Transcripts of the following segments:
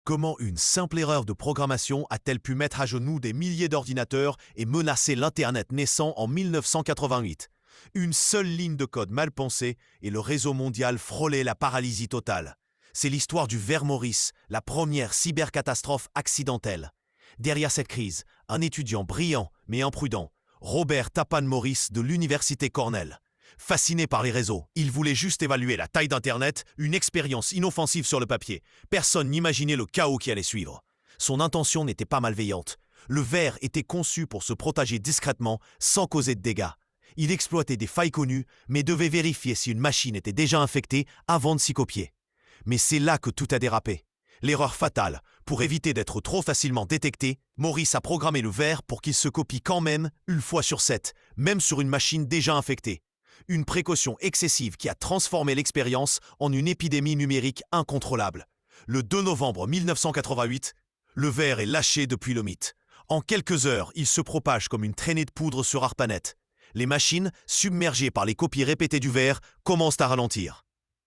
Comment une simple erreur de programmation a-t-elle pu mettre à genoux des milliers d'ordinateurs et menacer l'Internet naissant en 1988? Une seule ligne de code mal pensée et le réseau mondial frôlait la paralysie totale. C'est l'histoire du ver Maurice, la première cybercatastrophe accidentelle. Derrière cette crise, un étudiant brillant mais imprudent, Robert Tappan Morris de l'université Cornell. Fasciné par les réseaux, il voulait juste évaluer la taille d'Internet, une expérience inoffensive sur le papier. Personne n'imaginait le chaos qui allait suivre. Son intention n'était pas malveillante. Le ver était conçu pour se protéger discrètement, sans causer de dégâts. Il exploitait des failles connues, mais devait vérifier si une machine était déjà infectée avant de s'y copier. Mais c'est là que tout a dérapé. L'erreur fatale. Pour éviter d'être trop facilement détecté, Maurice a programmé le ver pour qu'il se copie quand même, une fois sur 7, même sur une machine déjà infectée. Une précaution excessive qui a transformé l'expérience en une épidémie numérique incontrôlable. Le 2 novembre 1988, le ver est lâché depuis le mythe. En quelques heures, il se propage comme une traînée de poudre sur ARPANET. Les machines, submergées par les copies répétées du ver, commencent à ralentir.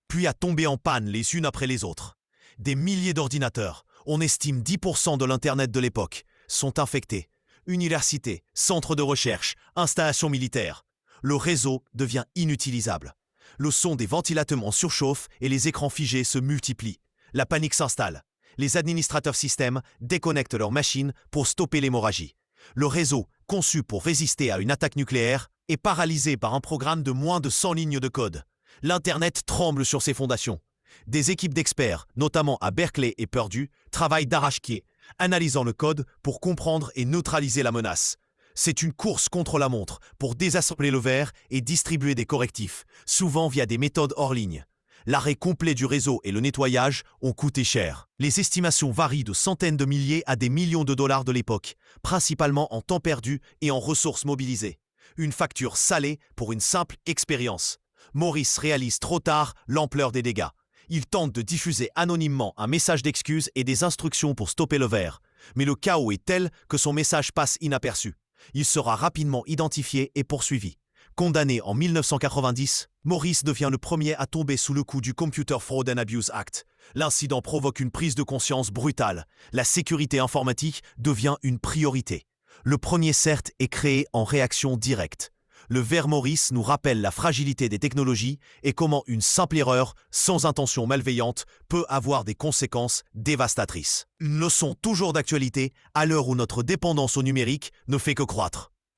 Puis à tomber en panne les unes après les autres. Des milliers d'ordinateurs, on estime 10% de l'Internet de l'époque, sont infectés. Universités, centres de recherche, installations militaires. Le réseau devient inutilisable. Le son des ventilatements surchauffe et les écrans figés se multiplient. La panique s'installe. Les administrateurs systèmes déconnectent leurs machines pour stopper l'hémorragie. Le réseau, conçu pour résister à une attaque nucléaire, est paralysé par un programme de moins de 100 lignes de code. L'Internet tremble sur ses fondations. Des équipes d'experts, notamment à Berkeley et Purdue, travaillent d'arrache-pied, analysant le code pour comprendre et neutraliser la menace. C'est une course contre la montre pour désassembler le ver et distribuer des correctifs, souvent via des méthodes hors ligne. L'arrêt complet du réseau et le nettoyage ont coûté cher. Les estimations varient de centaines de milliers à des millions de dollars de l'époque, principalement en temps perdu et en ressources mobilisées. Une facture salée pour une simple expérience. Maurice réalise trop tard l'ampleur des dégâts. Il tente de diffuser anonymement un message d'excuse et des instructions pour stopper le ver. Mais le chaos est tel que son message passe inaperçu. Il sera rapidement identifié et poursuivi. Condamné en 1990, Maurice devient le premier à tomber sous le coup du Computer Fraud and Abuse Act. L'incident provoque une prise de conscience brutale. La sécurité informatique devient une priorité. Le premier CERT est créé en réaction directe. Le ver Maurice nous rappelle la fragilité des technologies et comment une simple erreur, sans intention malveillante, peut avoir des conséquences dévastatrices. Une leçon toujours d'actualité à l'heure où notre dépendance au numérique ne fait que croître.